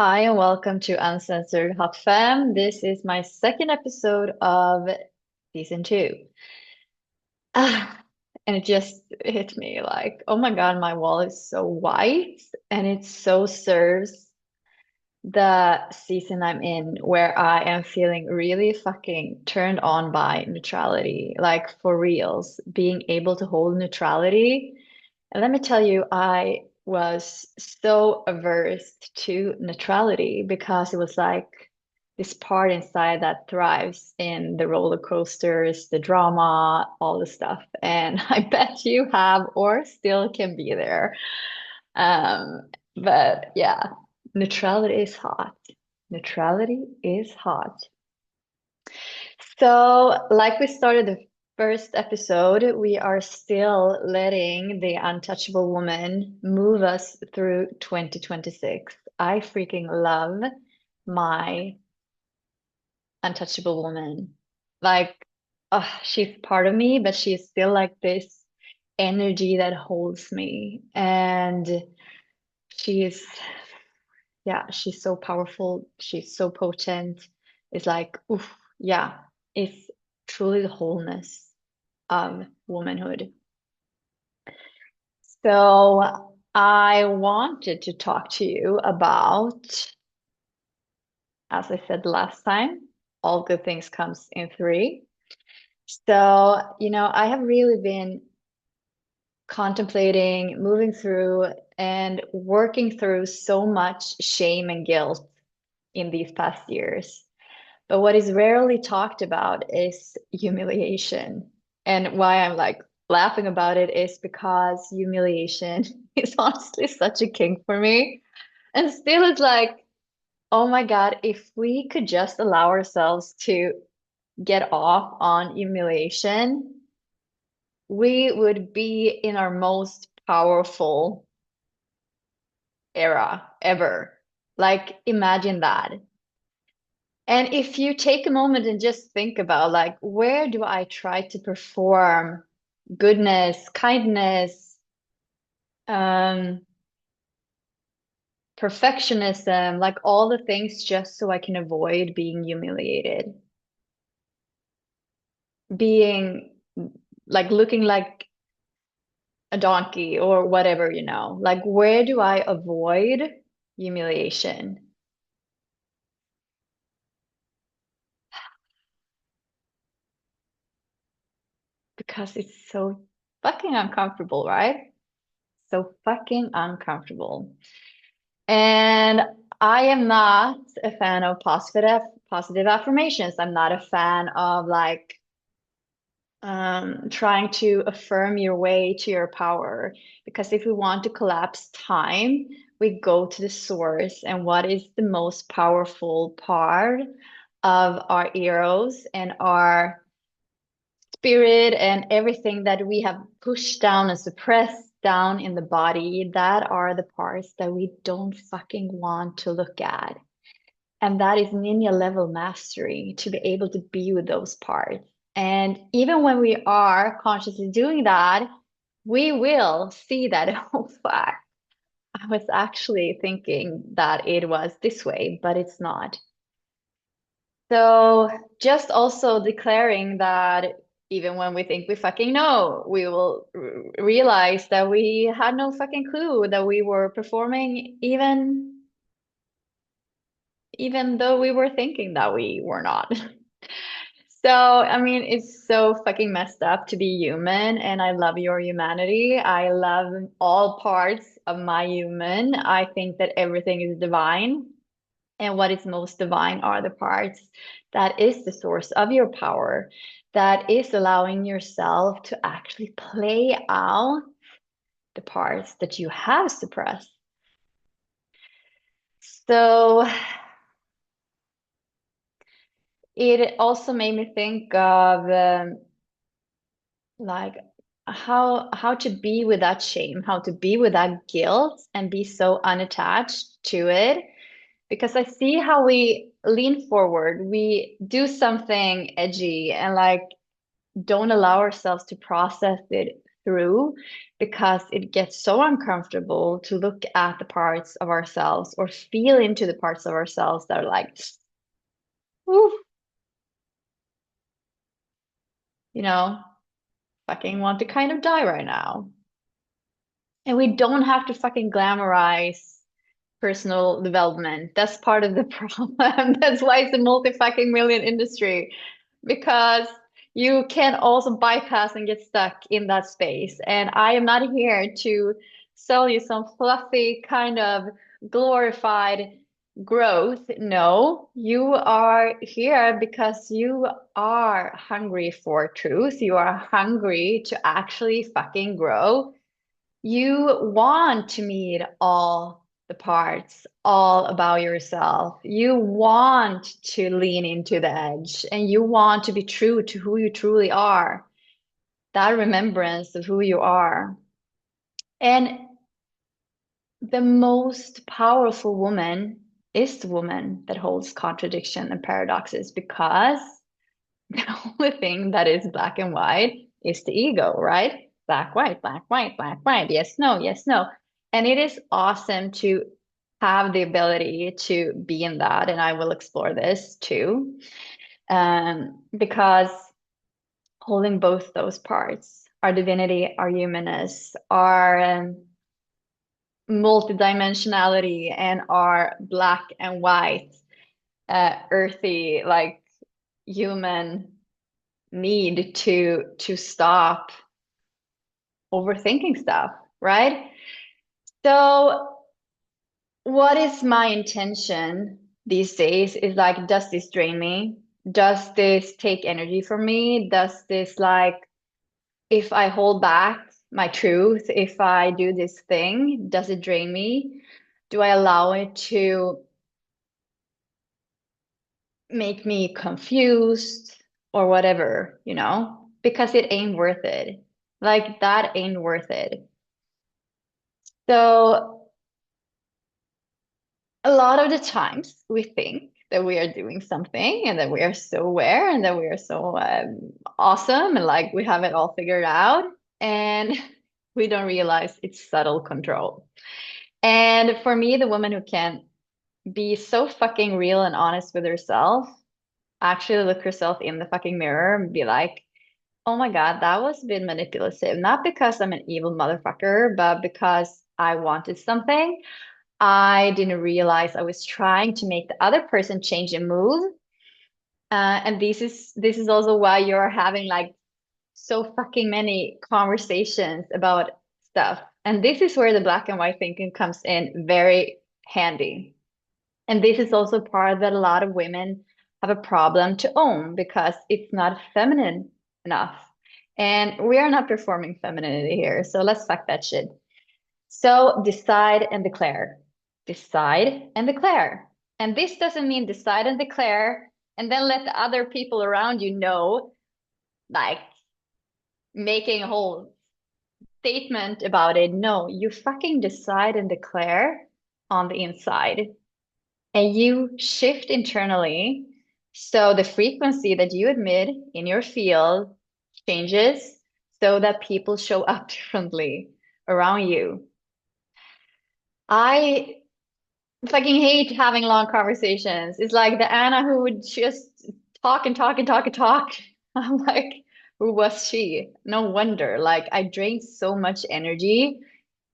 Hi, and welcome to Uncensored Hot Fam. This is my second episode of season two. And it just hit me like, oh my God, my wall is so white, and it so serves the season I'm in where I am feeling really fucking turned on by neutrality, like for reals, being able to hold neutrality. And let me tell you, I was so averse to neutrality because it was like this part inside that thrives in the roller coasters, the drama, all the stuff. And I bet you have or still can be there. But yeah, neutrality is hot. Neutrality is hot. So, like we started the first episode, we are still letting the untouchable woman move us through 2026. I freaking love my untouchable woman. Like, she's part of me, but she's still like this energy that holds me. And she's, yeah, she's so powerful. She's so potent. It's like, oof, yeah, it's truly the wholeness of womanhood. So I wanted to talk to you about, as I said last time, all good things comes in three. So, I have really been contemplating, moving through, and working through so much shame and guilt in these past years. But what is rarely talked about is humiliation. And why I'm like laughing about it is because humiliation is honestly such a kink for me. And still, it's like, oh my God, if we could just allow ourselves to get off on humiliation, we would be in our most powerful era ever. Like, imagine that. And if you take a moment and just think about like, where do I try to perform goodness, kindness, um, perfectionism, like all the things just so I can avoid being humiliated, being like looking like a donkey or whatever, like where do I avoid humiliation? Because it's so fucking uncomfortable, right? So fucking uncomfortable. And I am not a fan of positive affirmations. I'm not a fan of like trying to affirm your way to your power. Because if we want to collapse time, we go to the source. And what is the most powerful part of our eros and our spirit and everything that we have pushed down and suppressed down in the body, that are the parts that we don't fucking want to look at. And that is ninja level mastery to be able to be with those parts. And even when we are consciously doing that, we will see that, oh, fuck, I was actually thinking that it was this way, but it's not. So just also declaring that even when we think we fucking know, we will realize that we had no fucking clue that we were performing even though we were thinking that we were not. So, I mean, it's so fucking messed up to be human, and I love your humanity. I love all parts of my human. I think that everything is divine. And what is most divine are the parts that is the source of your power, that is allowing yourself to actually play out the parts that you have suppressed. So it also made me think of like how to be with that shame, how to be with that guilt and be so unattached to it. Because I see how we lean forward, we do something edgy and like don't allow ourselves to process it through because it gets so uncomfortable to look at the parts of ourselves or feel into the parts of ourselves that are like, ooh, you know, fucking want to kind of die right now. And we don't have to fucking glamorize personal development. That's part of the problem. That's why it's a multi-fucking million industry, because you can also bypass and get stuck in that space. And I am not here to sell you some fluffy kind of glorified growth. No, you are here because you are hungry for truth. You are hungry to actually fucking grow. You want to meet all the parts, all about yourself. You want to lean into the edge and you want to be true to who you truly are, that remembrance of who you are. And the most powerful woman is the woman that holds contradiction and paradoxes because the only thing that is black and white is the ego, right? Black, white, black, white, black, white. Yes, no, yes, no. And it is awesome to have the ability to be in that. And I will explore this too. Because holding both those parts, our divinity, our humanness, our multidimensionality, and our black and white, earthy, like human need to stop overthinking stuff, right? So what is my intention these days is like, does this drain me? Does this take energy from me? Does this like, if I hold back my truth, if I do this thing, does it drain me? Do I allow it to make me confused or whatever, because it ain't worth it. Like that ain't worth it. So a lot of the times we think that we are doing something and that we are so aware and that we are so awesome and like we have it all figured out. And we don't realize it's subtle control. And for me, the woman who can be so fucking real and honest with herself, actually look herself in the fucking mirror and be like, oh my God, that was a bit manipulative. Not because I'm an evil motherfucker, but because I wanted something. I didn't realize I was trying to make the other person change and move. And this is also why you're having like so fucking many conversations about stuff. And this is where the black and white thinking comes in very handy. And this is also part that a lot of women have a problem to own because it's not feminine enough. And we are not performing femininity here. So let's fuck that shit. So decide and declare. Decide and declare. And this doesn't mean decide and declare and then let the other people around you know, like making a whole statement about it. No, you fucking decide and declare on the inside. And you shift internally. So the frequency that you emit in your field changes so that people show up differently around you. I fucking hate having long conversations. It's like the Anna who would just talk and talk and talk and talk. I'm like, who was she? No wonder. Like, I drained so much energy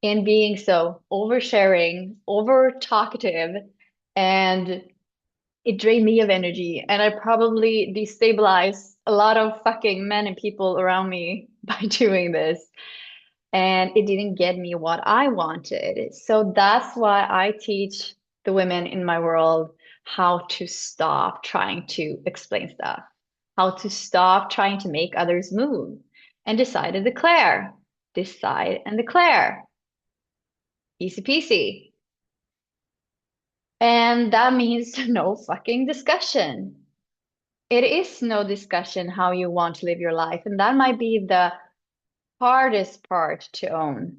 in being so oversharing, over talkative, and it drained me of energy. And I probably destabilized a lot of fucking men and people around me by doing this, and it didn't get me what I wanted. So that's why I teach the women in my world how to stop trying to explain stuff, how to stop trying to make others move, and decide and declare. Decide and declare. Easy peasy. And that means no fucking discussion. It is no discussion how you want to live your life. And that might be the hardest part to own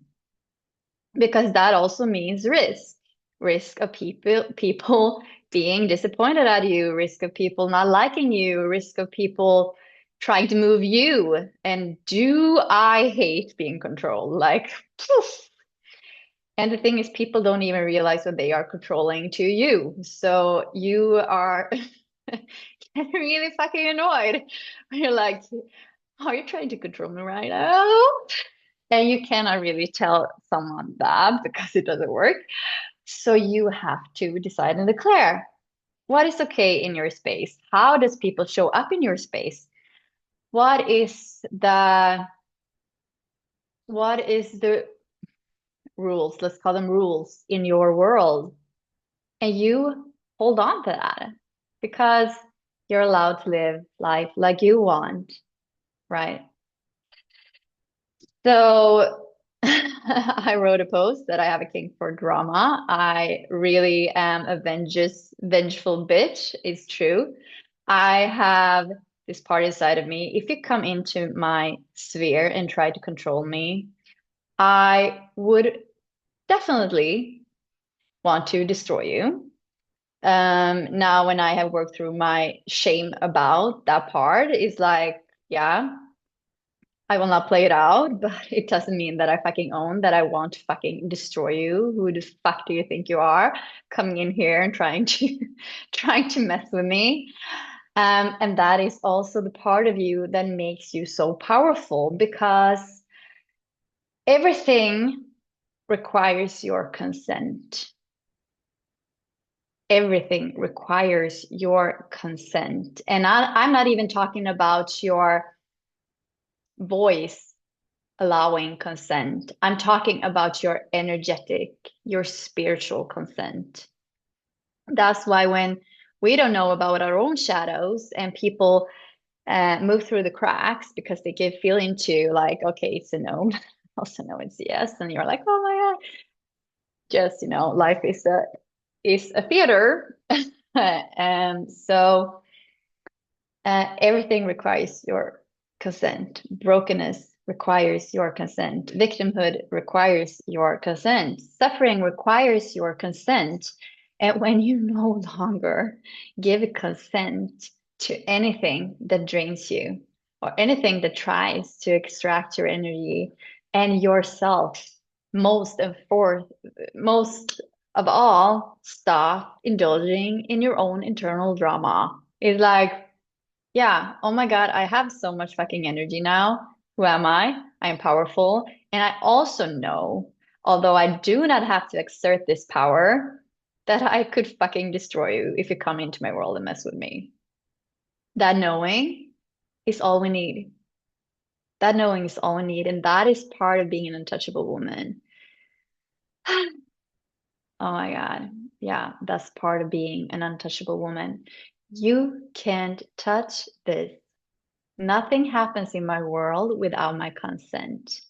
because that also means risk of people being disappointed at you, risk of people not liking you, risk of people trying to move you. And do I hate being controlled? Like, poof. And the thing is, people don't even realize what they are controlling to you. So you are getting really fucking annoyed. You're like, are you trying to control me right now? And you cannot really tell someone that because it doesn't work. So you have to decide and declare what is okay in your space. How does people show up in your space? What is the rules? Let's call them rules in your world. And you hold on to that because you're allowed to live life like you want, right? So I wrote a post that I have a kink for drama. I really am a vengeful bitch. It's true. I have this part inside of me. If you come into my sphere and try to control me, I would definitely want to destroy you. Now when I have worked through my shame about that part, it's like, yeah, I will not play it out, but it doesn't mean that I fucking own that I want to fucking destroy you. Who the fuck do you think you are coming in here and trying to trying to mess with me? And that is also the part of you that makes you so powerful because everything requires your consent. Everything requires your consent. And I'm not even talking about your voice allowing consent. I'm talking about your energetic, your spiritual consent. That's why when we don't know about our own shadows and people move through the cracks because they give feeling to like, okay, it's a no, also no, it's a yes, and you're like, oh my God, just life is a theater. And so everything requires your consent. Brokenness requires your consent. Victimhood requires your consent. Suffering requires your consent. And when you no longer give consent to anything that drains you or anything that tries to extract your energy and yourself, most of all, stop indulging in your own internal drama. It's like, yeah, oh my God, I have so much fucking energy now. Who am I? I am powerful. And I also know, although I do not have to exert this power, that I could fucking destroy you if you come into my world and mess with me. That knowing is all we need. That knowing is all we need. And that is part of being an untouchable woman. Oh my God. Yeah, that's part of being an untouchable woman. You can't touch this. Nothing happens in my world without my consent.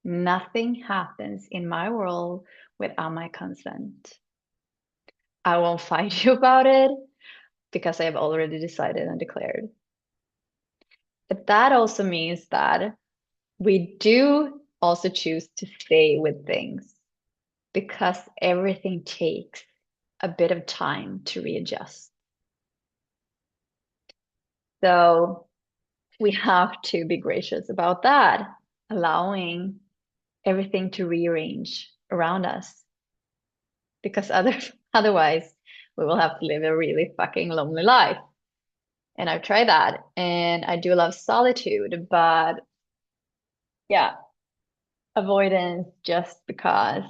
Nothing happens in my world without my consent. I won't fight you about it because I have already decided and declared. But that also means that we do also choose to stay with things because everything takes a bit of time to readjust. So we have to be gracious about that, allowing everything to rearrange around us because otherwise we will have to live a really fucking lonely life. And I've tried that and I do love solitude, but yeah, avoidance just because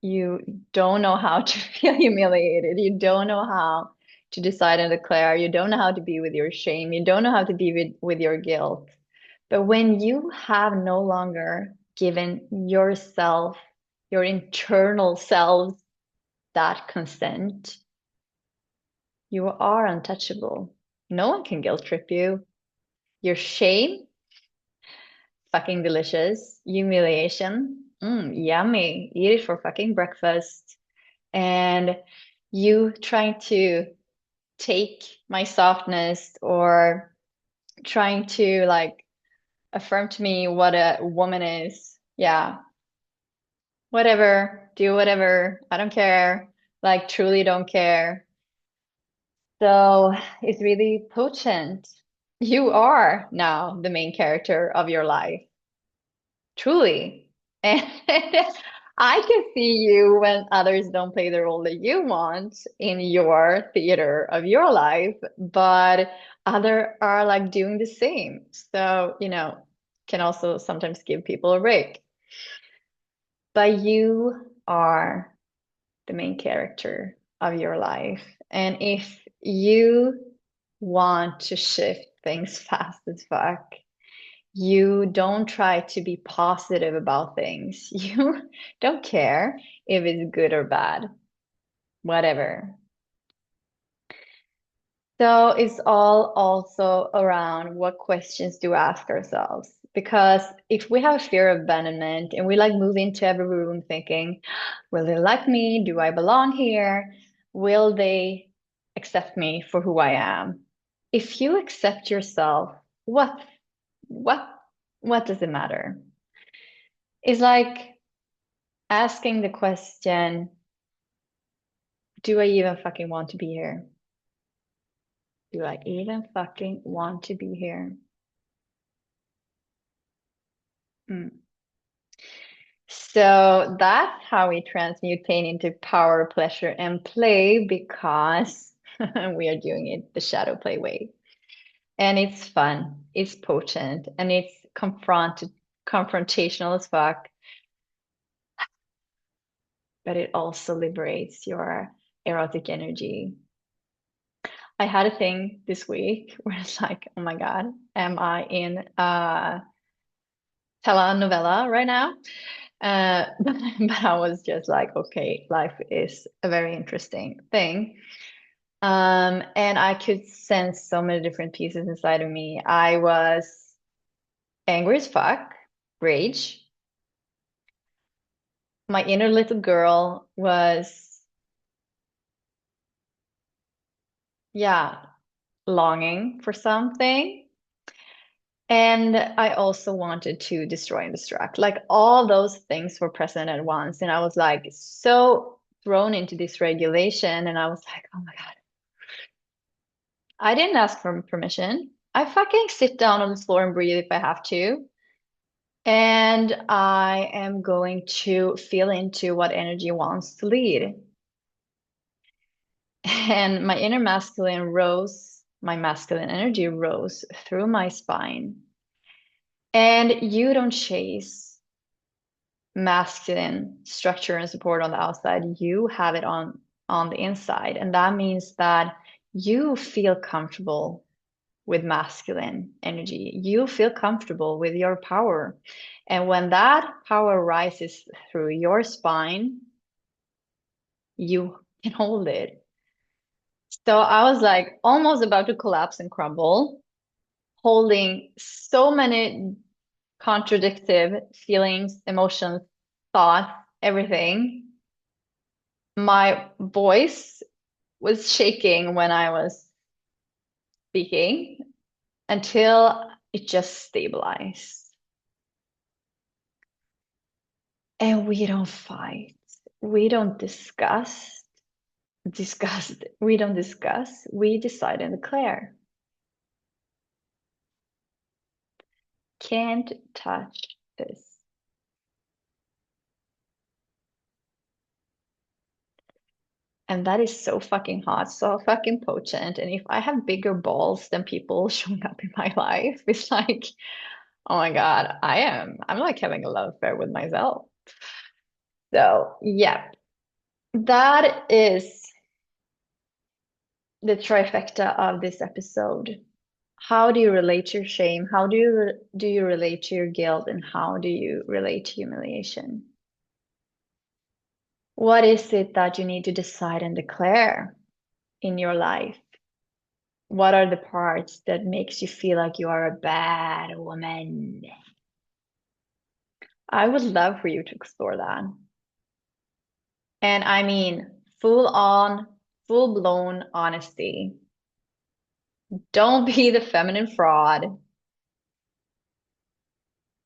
you don't know how to feel humiliated. You don't know how to decide and declare. You don't know how to be with your shame. You don't know how to be with your guilt. But when you have no longer given yourself, your internal selves, that consent, you are untouchable. No one can guilt trip you. Your shame, fucking delicious. Humiliation, yummy. Eat it for fucking breakfast. And you trying to take my softness or trying to like affirm to me what a woman is. Yeah, whatever. Do whatever. I don't care. Like, truly don't care. So it's really potent. You are now the main character of your life, truly. And I can see you when others don't play the role that you want in your theater of your life, but other are like doing the same. So, can also sometimes give people a break. But you are the main character of your life. And if you want to shift things fast as fuck, you don't try to be positive about things. You don't care if it's good or bad, whatever. So it's all also around what questions do we ask ourselves? Because if we have a fear of abandonment and we like move into every room thinking, will they like me? Do I belong here? Will they accept me for who I am? If you accept yourself, what what does it matter? It's like asking the question, do I even fucking want to be here? Do I even fucking want to be here? Hmm. So that's how we transmutate into power, pleasure, and play because we are doing it the shadow play way. And it's fun, it's potent, and it's confrontational as fuck, but it also liberates your erotic energy. I had a thing this week where it's like, oh my God, am I in a telenovela right now? But I was just like, okay, life is a very interesting thing. And I could sense so many different pieces inside of me. I was angry as fuck, rage. My inner little girl was, yeah, longing for something. And I also wanted to destroy and destruct. Like all those things were present at once. And I was like so thrown into this regulation. And I was like, oh my God, I didn't ask for permission. I fucking sit down on the floor and breathe if I have to. And I am going to feel into what energy wants to lead. And my inner masculine rose, my masculine energy rose through my spine. And you don't chase masculine structure and support on the outside, you have it on the inside. And that means that you feel comfortable with masculine energy. You feel comfortable with your power. And when that power rises through your spine, you can hold it. So I was like almost about to collapse and crumble, holding so many contradictive feelings, emotions, thoughts, everything. My voice was shaking when I was speaking until it just stabilized. And we don't fight. We don't we don't discuss. We decide and declare. Can't touch this. And that is so fucking hot, so fucking potent. And if I have bigger balls than people showing up in my life, it's like, oh my God, I'm like having a love affair with myself. So, yeah, that is the trifecta of this episode. How do you relate to your shame? How do you relate to your guilt? And how do you relate to humiliation? What is it that you need to decide and declare in your life? What are the parts that makes you feel like you are a bad woman? I would love for you to explore that. And I mean, full on, full blown honesty. Don't be the feminine fraud.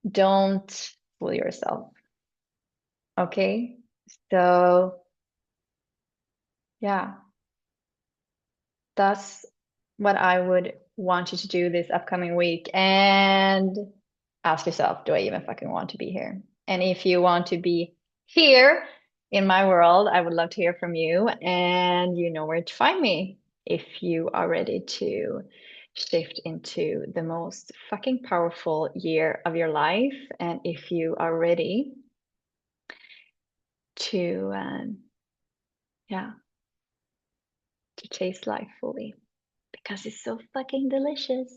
Don't fool yourself. Okay? So, yeah, that's what I would want you to do this upcoming week, and ask yourself, do I even fucking want to be here? And if you want to be here in my world, I would love to hear from you. And you know where to find me if you are ready to shift into the most fucking powerful year of your life. And if you are ready to, yeah, to taste life fully because it's so fucking delicious.